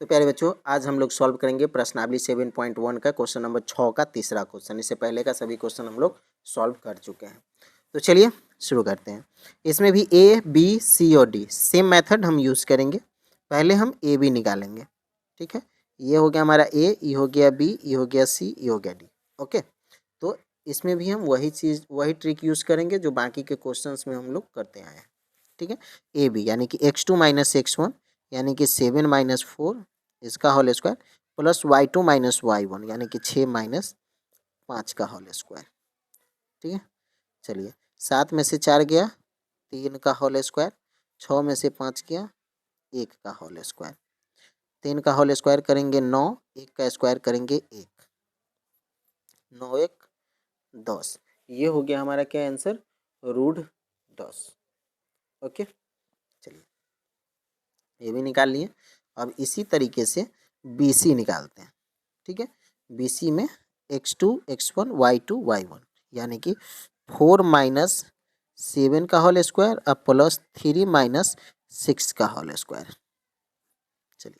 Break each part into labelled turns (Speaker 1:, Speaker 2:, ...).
Speaker 1: तो प्यारे बच्चों, आज हम लोग सॉल्व करेंगे प्रश्नावली 7.1 का क्वेश्चन नंबर 6 का तीसरा क्वेश्चन। इससे पहले का सभी क्वेश्चन हम लोग सॉल्व कर चुके हैं। तो चलिए शुरू करते हैं। इसमें भी ए बी सी और डी सेम मेथड हम यूज़ करेंगे। पहले हम ए बी निकालेंगे, ठीक है। ये हो गया हमारा ए, ये हो गया बी, ये हो गया सी, ये हो गया डी। ओके, तो इसमें भी हम वही ट्रिक यूज़ करेंगे जो बाकी के क्वेश्चन में हम लोग करते आए हैं, ठीक है। ए बी यानी कि x2 माइनस x1 यानी कि 7 माइनस 4 इसका whole square plus y2 minus y1 यानी कि 6 माइनस 5 का होल स्क्वायर, ठीक है। चलिए, 7 में से 4 गया 3 का होल स्क्वायर, 6 में से 5 गया 1 का होल स्क्वायर, 3 का होल स्क्वायर करेंगे 9, 1 का स्क्वायर करेंगे 1, 9 1 10। ये हो गया हमारा क्या आंसर, रूट 10। ओके, चलिए ये भी निकाल लिए। अब इसी तरीके से BC निकालते हैं, ठीक है। BC में x2 x1 y2 y1 यानी कि 4 माइनस 7 का होल स्क्वायर अब प्लस 3 माइनस 6 का होल स्क्वायर। चलिए,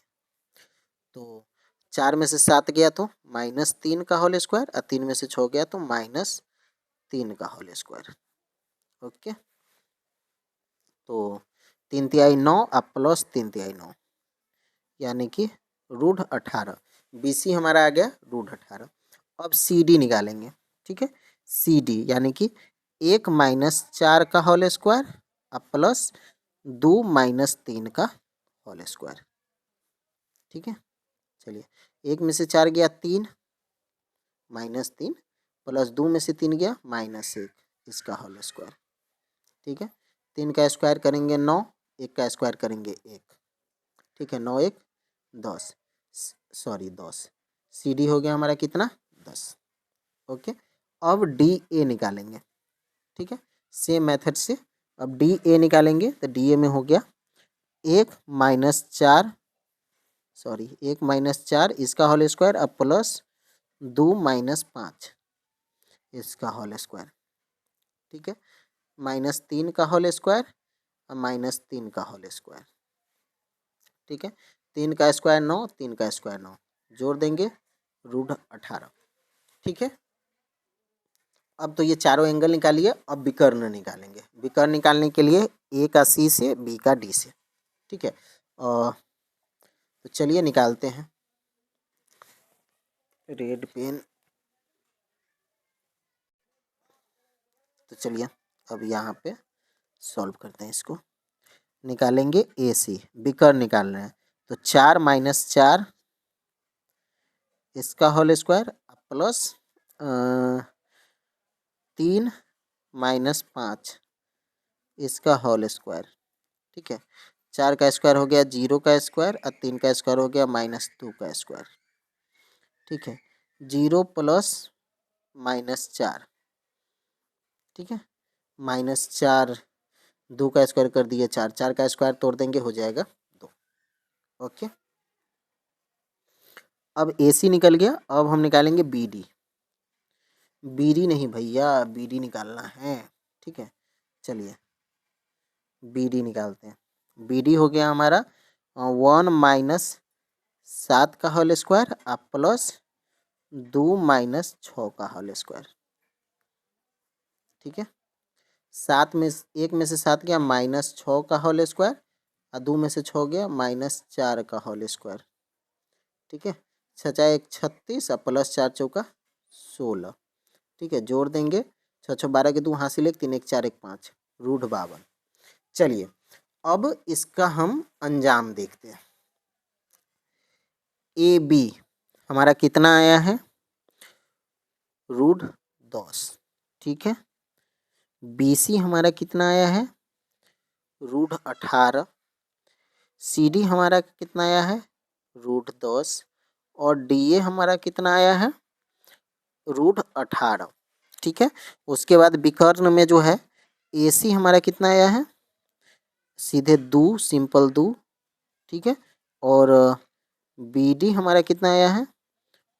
Speaker 1: तो 4 में से 7 गया तो माइनस 3 का होल स्क्वायर और 3 में से 6 गया तो माइनस 3 का होल स्क्वायर। ओके, तो 3 तिहाई 9 अब प्लस 3 तिहाई 9 यानी कि रूट 18। BC हमारा आ गया रूट 18। अब CD निकालेंगे, ठीक है। CD यानी कि 1 माइनस 4 का होल स्क्वायर अब प्लस 2 माइनस 3 का होल स्क्वायर, ठीक है। चलिए, 1 में से 4 गया 3 माइनस 3 प्लस 2 में से 3 गया माइनस 1 इसका होल स्क्वायर, ठीक है। 3 का स्क्वायर करेंगे 9, 1 का स्क्वायर करेंगे 1, ठीक है। 9 1 10 10। CD हो गया हमारा कितना 10। ओके, अब DA निकालेंगे, ठीक है। सेम मेथड से अब DA निकालेंगे तो DA में हो गया 1 माइनस 4 इसका होल स्क्वायर अब प्लस 2 माइनस 5 इसका होल स्क्वायर, ठीक है। माइनस 3 का होल स्क्वायर और माइनस 3 का होल स्क्वायर, ठीक है। 3 का स्क्वायर 9, 3 का स्क्वायर 9, जोड़ देंगे रूट 18, ठीक है। अब तो ये चारों एंगल निकालिए। अब विकर्ण निकालेंगे। विकर्ण निकालने के लिए ए का सी से, बी का डी से, ठीक है। तो चलिए निकालते हैं। रेड पेन, तो चलिए अब यहाँ पे सॉल्व करते हैं। इसको निकालेंगे ए सी, विकर्ण निकाल रहे हैं तो 4 माइनस 4 इसका होल स्क्वायर प्लस 3 माइनस 5 इसका होल स्क्वायर, ठीक है। 4 का स्क्वायर हो गया 0 का स्क्वायर और 3 का स्क्वायर हो गया माइनस 2 का स्क्वायर, ठीक है। 0 प्लस माइनस 4, ठीक है। माइनस 4 2 का स्क्वायर कर दिए 4, 4 का स्क्वायर तोड़ देंगे हो जाएगा 2। ओके, अब AC निकल गया। अब हम निकालेंगे BD। BD नहीं भैया, BD निकालना है, ठीक है। चलिए BD निकालते हैं। BD हो गया हमारा 1 माइनस 7 का होल स्क्वायर अब प्लस 2 माइनस 6 का होल स्क्वायर, ठीक है। 7 में 1 में से 7 गया माइनस 6 का होल स्क्वायर और 2 में से 6 गया माइनस 4 का होल स्क्वायर, ठीक है। 6 चार 1 36 और प्लस 4 चौका 16, ठीक है। जोड़ देंगे 6 6 12 के 2 हासिल 1 3 1 4 1 5 रूट 52। चलिए अब इसका हम अंजाम देखते हैं। AB हमारा कितना आया है, रूट 10, ठीक है। BC हमारा कितना आया है, रूट 18। CD हमारा कितना आया है, रूट 10 और DA हमारा कितना आया है, रूट 18, ठीक है। उसके बाद विकर्ण में जो है AC हमारा कितना आया है, सीधे 2 सिंपल 2, ठीक है। और BD हमारा कितना आया है,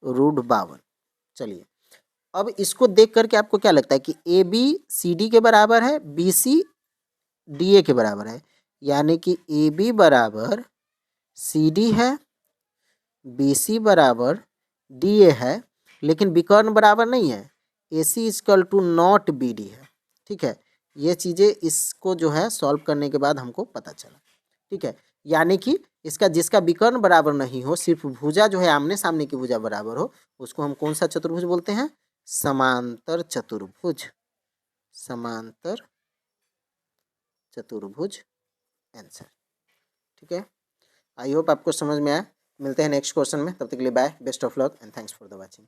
Speaker 1: रूट 52। चलिए अब इसको देख करके आपको क्या लगता है कि AB CD के बराबर है, BC DA के बराबर है, यानी कि AB बराबर CD है बी सी बराबर डी ए है, लेकिन विकर्ण बराबर नहीं है, A C is equal to not B D है। ठीक है, ये चीज़ें इसको जो है सॉल्व करने के बाद हमको पता चला। ठीक है, यानी कि इसका जिसका विकर्ण बराबर नहीं हो, सिर्फ भुजा जो है आमने सामने की भुजा बराबर हो, उसको हम कौन सा चतुर्भुज बोलते हैं? समांतर चतुर्भुज। समांतर चतुर्भुज आंसर। ठीक है, आई होप आपको समझ में आया। मिलते हैं नेक्स्ट क्वेश्चन में, तब तक के लिए bye, best of luck and thanks for the watching.